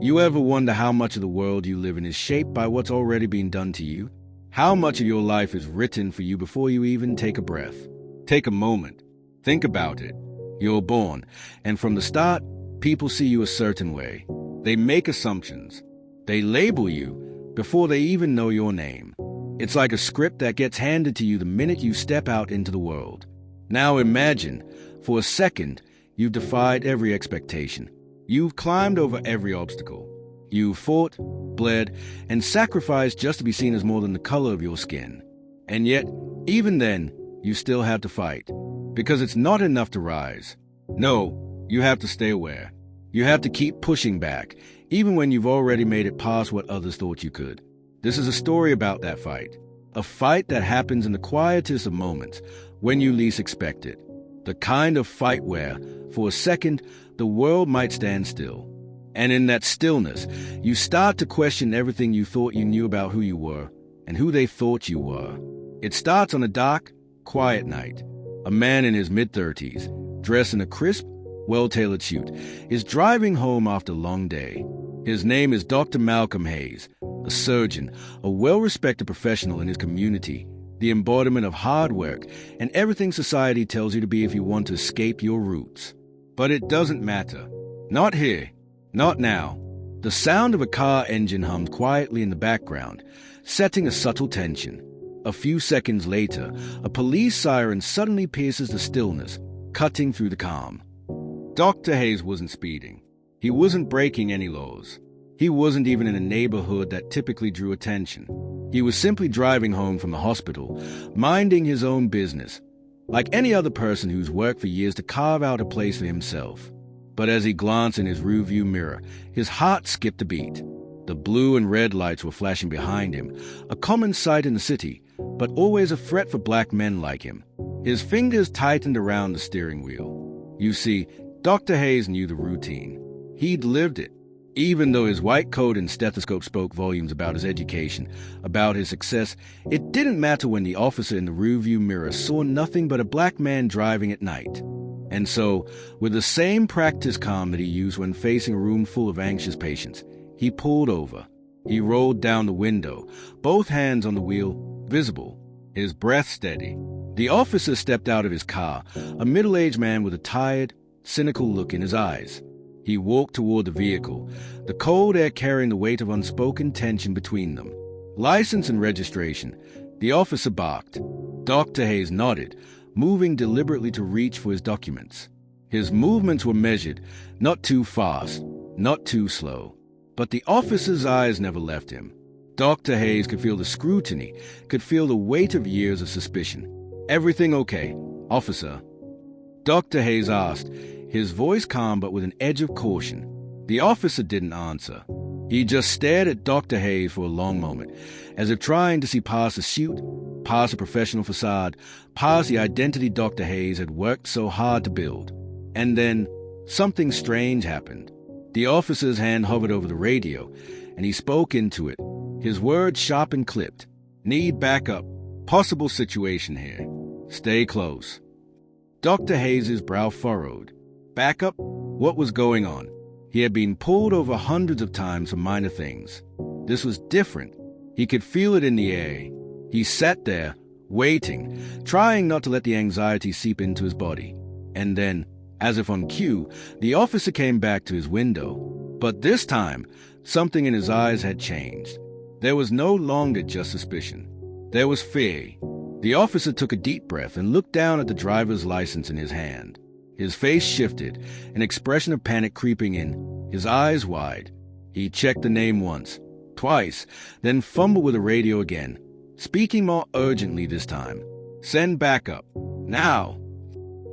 You ever wonder how much of the world you live in is shaped by what's already been done to you? How much of your life is written for you before you even take a breath? Take a moment. Think about it. You're born, and from the start, people see you a certain way. They make assumptions. They label you before they even know your name. It's like a script that gets handed to you the minute you step out into the world. Now imagine, for a second, you've defied every expectation. You've climbed over every obstacle. You've fought, bled, and sacrificed just to be seen as more than the color of your skin. And yet, even then, you still have to fight. Because it's not enough to rise. No, you have to stay aware. You have to keep pushing back, even when you've already made it past what others thought you could. This is a story about that fight. A fight that happens in the quietest of moments, when you least expect it. The kind of fight where, for a second, the world might stand still. And in that stillness, you start to question everything you thought you knew about who you were and who they thought you were. It starts on a dark, quiet night. A man in his mid-30s, dressed in a crisp, well-tailored suit, is driving home after a long day. His name is Dr. Malcolm Hayes, a surgeon, a well-respected professional in his community, the embodiment of hard work and everything society tells you to be if you want to escape your roots. But it doesn't matter. Not here. Not now. The sound of a car engine hums quietly in the background, setting a subtle tension. A few seconds later, a police siren suddenly pierces the stillness, cutting through the calm. Dr. Hayes wasn't speeding. He wasn't breaking any laws. He wasn't even in a neighborhood that typically drew attention. He was simply driving home from the hospital, minding his own business, like any other person who's worked for years to carve out a place for himself. But as he glanced in his rearview mirror, his heart skipped a beat. The blue and red lights were flashing behind him, a common sight in the city, but always a threat for black men like him. His fingers tightened around the steering wheel. You see, Dr. Hayes knew the routine. He'd lived it. Even though his white coat and stethoscope spoke volumes about his education, about his success, it didn't matter when the officer in the rearview mirror saw nothing but a black man driving at night. And so, with the same practiced calm that he used when facing a room full of anxious patients, he pulled over. He rolled down the window, both hands on the wheel, visible, his breath steady. The officer stepped out of his car, a middle-aged man with a tired, cynical look in his eyes. He walked toward the vehicle, the cold air carrying the weight of unspoken tension between them. License and registration. The officer barked. Dr. Hayes nodded, moving deliberately to reach for his documents. His movements were measured, not too fast, not too slow. But the officer's eyes never left him. Dr. Hayes could feel the scrutiny, could feel the weight of years of suspicion. "Everything okay, officer?" Dr. Hayes asked, his voice calm but with an edge of caution. The officer didn't answer. He just stared at Dr. Hayes for a long moment, as if trying to see past the suit, past the professional facade, past the identity Dr. Hayes had worked so hard to build. And then, something strange happened. The officer's hand hovered over the radio, and he spoke into it, his words sharp and clipped. "Need backup. Possible situation here. Stay close." Dr. Hayes' brow furrowed. Backup? What was going on? He had been pulled over hundreds of times for minor things. This was different. He could feel it in the air. He sat there, waiting, trying not to let the anxiety seep into his body. And then, as if on cue, the officer came back to his window. But this time, something in his eyes had changed. There was no longer just suspicion. There was fear. The officer took a deep breath and looked down at the driver's license in his hand. His face shifted, an expression of panic creeping in, his eyes wide. He checked the name once, twice, then fumbled with the radio again, speaking more urgently this time. "Send backup. Now!"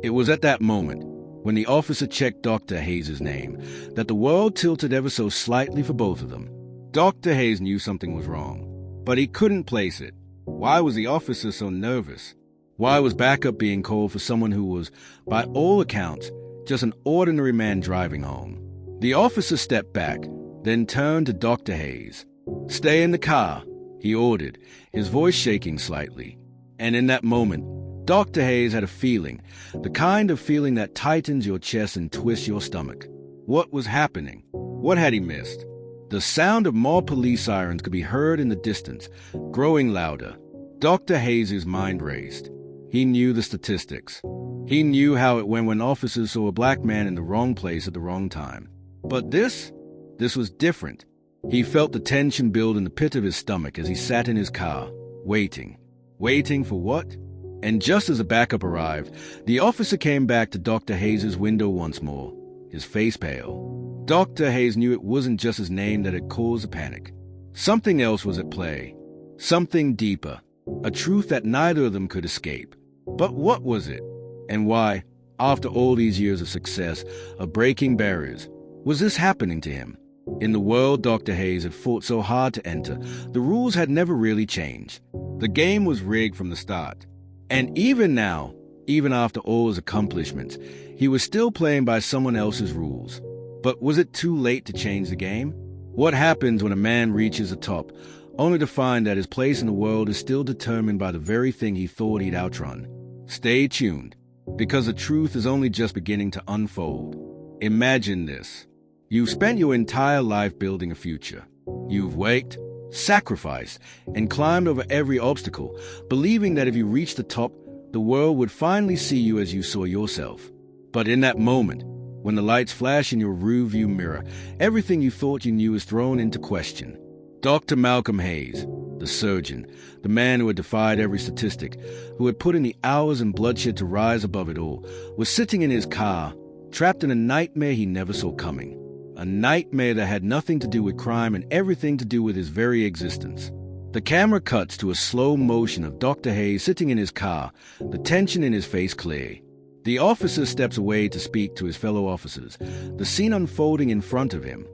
It was at that moment, when the officer checked Dr. Hayes' name, that the world tilted ever so slightly for both of them. Dr. Hayes knew something was wrong, but he couldn't place it. Why was the officer so nervous? Why was backup being called for someone who was, by all accounts, just an ordinary man driving home? The officer stepped back, then turned to Dr. Hayes. "Stay in the car," he ordered, his voice shaking slightly. And in that moment, Dr. Hayes had a feeling, the kind of feeling that tightens your chest and twists your stomach. What was happening? What had he missed? The sound of more police sirens could be heard in the distance, growing louder. Dr. Hayes' mind raced. He knew the statistics. He knew how it went when officers saw a black man in the wrong place at the wrong time. But this was different. He felt the tension build in the pit of his stomach as he sat in his car, waiting. Waiting for what? And just as the backup arrived, the officer came back to Dr. Hayes' window once more, his face pale. Dr. Hayes knew it wasn't just his name that had caused the panic. Something else was at play. Something deeper. A truth that neither of them could escape. But what was it? And why, after all these years of success, of breaking barriers, was this happening to him? In the world Dr. Hayes had fought so hard to enter, the rules had never really changed. The game was rigged from the start. And even now, even after all his accomplishments, he was still playing by someone else's rules. But was it too late to change the game? What happens when a man reaches the top, only to find that his place in the world is still determined by the very thing he thought he'd outrun? Stay tuned, because the truth is only just beginning to unfold. Imagine this. You've spent your entire life building a future. You've worked, sacrificed, and climbed over every obstacle, believing that if you reached the top, the world would finally see you as you saw yourself. But in that moment, when the lights flash in your rearview mirror, everything you thought you knew is thrown into question. Dr. Malcolm Hayes, the surgeon, the man who had defied every statistic, who had put in the hours and bloodshed to rise above it all, was sitting in his car, trapped in a nightmare he never saw coming. A nightmare that had nothing to do with crime and everything to do with his very existence. The camera cuts to a slow motion of Dr. Hayes sitting in his car, the tension in his face clear. The officer steps away to speak to his fellow officers, the scene unfolding in front of him.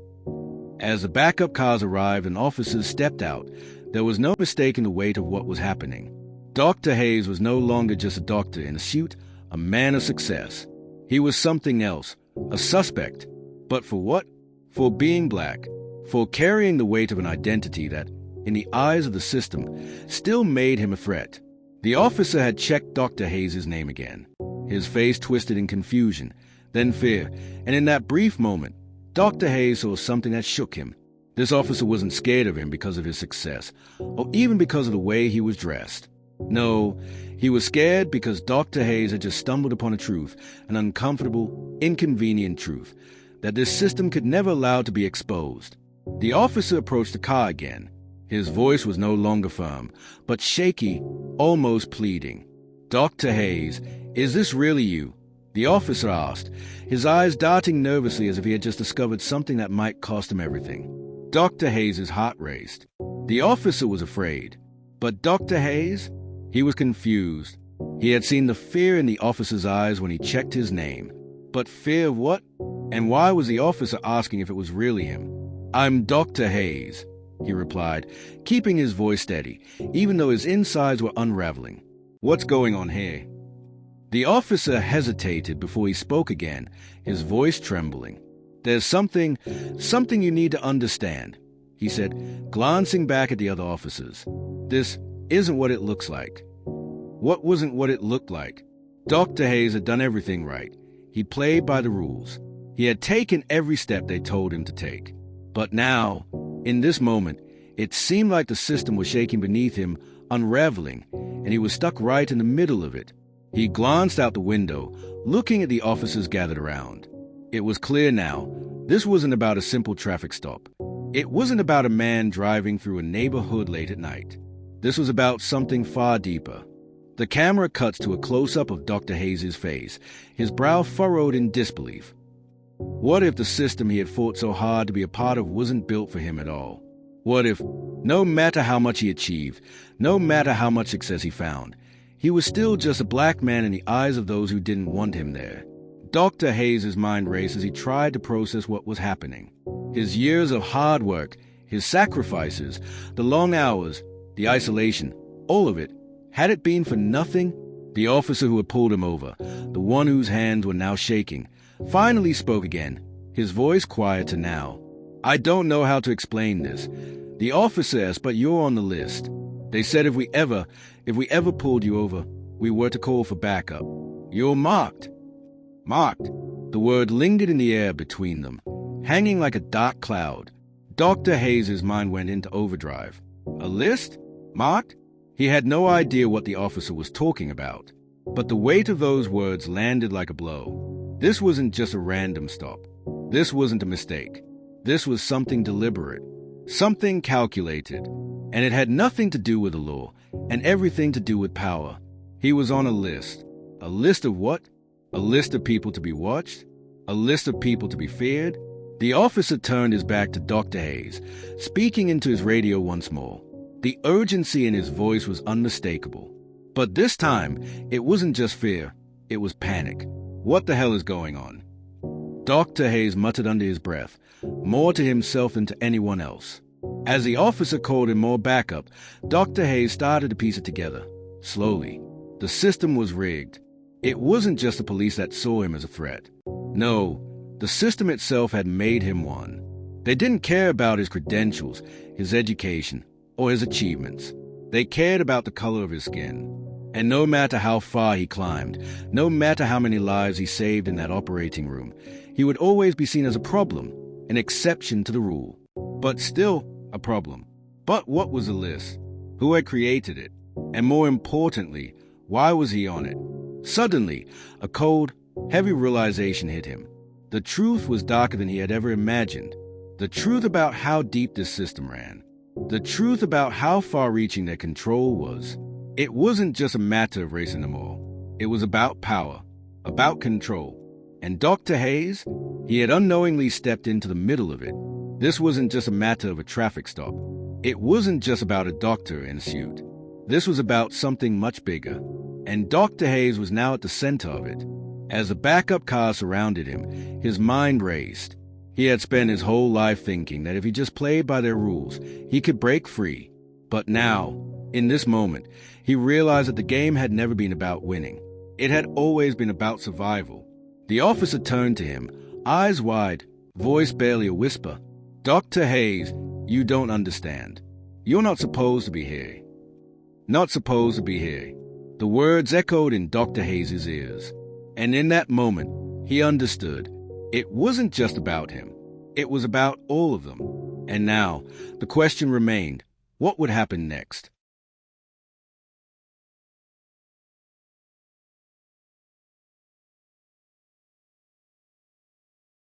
As the backup cars arrived and officers stepped out, there was no mistaking the weight of what was happening. Dr. Hayes was no longer just a doctor in a suit, a man of success. He was something else, a suspect. But for what? For being black. For carrying the weight of an identity that, in the eyes of the system, still made him a threat. The officer had checked Dr. Hayes' name again. His face twisted in confusion, then fear, and in that brief moment, Dr. Hayes saw something that shook him. This officer wasn't scared of him because of his success, or even because of the way he was dressed. No, he was scared because Dr. Hayes had just stumbled upon a truth, an uncomfortable, inconvenient truth, that this system could never allow to be exposed. The officer approached the car again. His voice was no longer firm, but shaky, almost pleading. "Dr. Hayes, is this really you?" The officer asked, his eyes darting nervously as if he had just discovered something that might cost him everything. Dr. Hayes' heart raced. The officer was afraid. But Dr. Hayes? He was confused. He had seen the fear in the officer's eyes when he checked his name. But fear of what? And why was the officer asking if it was really him? "I'm Dr. Hayes," he replied, keeping his voice steady, even though his insides were unraveling. "What's going on here?" The officer hesitated before he spoke again, his voice trembling. "There's something you need to understand," he said, glancing back at the other officers. "This isn't what it looks like." What wasn't what it looked like? Dr. Hayes had done everything right. He played by the rules. He had taken every step they told him to take. But now, in this moment, it seemed like the system was shaking beneath him, unraveling, and he was stuck right in the middle of it. He glanced out the window, looking at the officers gathered around. It was clear now, this wasn't about a simple traffic stop. It wasn't about a man driving through a neighborhood late at night. This was about something far deeper. The camera cuts to a close-up of Dr. Hayes' face, his brow furrowed in disbelief. What if the system he had fought so hard to be a part of wasn't built for him at all? What if, no matter how much he achieved, no matter how much success he found, he was still just a black man in the eyes of those who didn't want him there? Dr. Hayes' mind raced as he tried to process what was happening. His years of hard work, his sacrifices, the long hours, the isolation, all of it, had it been for nothing? The officer who had pulled him over, the one whose hands were now shaking, finally spoke again, his voice quieter now. "I don't know how to explain this. The officer asked, but you're on the list. They said if we ever pulled you over, we were to call for backup. You're marked." Marked. The word lingered in the air between them, hanging like a dark cloud. Dr. Hayes' mind went into overdrive. A list? Marked? He had no idea what the officer was talking about. But the weight of those words landed like a blow. This wasn't just a random stop. This wasn't a mistake. This was something deliberate, something calculated. And it had nothing to do with the law, and everything to do with power. He was on a list. A list of what? A list of people to be watched? A list of people to be feared? The officer turned his back to Dr. Hayes, speaking into his radio once more. The urgency in his voice was unmistakable. But this time, it wasn't just fear, it was panic. What the hell is going on? Dr. Hayes muttered under his breath, more to himself than to anyone else. As the officer called in more backup, Dr. Hayes started to piece it together. Slowly. The system was rigged. It wasn't just the police that saw him as a threat. No, the system itself had made him one. They didn't care about his credentials, his education, or his achievements. They cared about the color of his skin. And no matter how far he climbed, no matter how many lives he saved in that operating room, he would always be seen as a problem, an exception to the rule. But still, a problem. But what was the list? Who had created it? And more importantly, why was he on it? Suddenly, a cold, heavy realization hit him. The truth was darker than he had ever imagined. The truth about how deep this system ran. The truth about how far-reaching their control was. It wasn't just a matter of racing them all. It was about power, about control. And Dr. Hayes, he had unknowingly stepped into the middle of it. This wasn't just a matter of a traffic stop. It wasn't just about a doctor in a suit. This was about something much bigger. And Dr. Hayes was now at the center of it. As the backup cars surrounded him, his mind raced. He had spent his whole life thinking that if he just played by their rules, he could break free. But now, in this moment, he realized that the game had never been about winning. It had always been about survival. The officer turned to him, eyes wide, voice barely a whisper. Dr. Hayes, you don't understand. You're not supposed to be here. Not supposed to be here. The words echoed in Dr. Hayes' ears. And in that moment, he understood. It wasn't just about him. It was about all of them. And now, the question remained, what would happen next?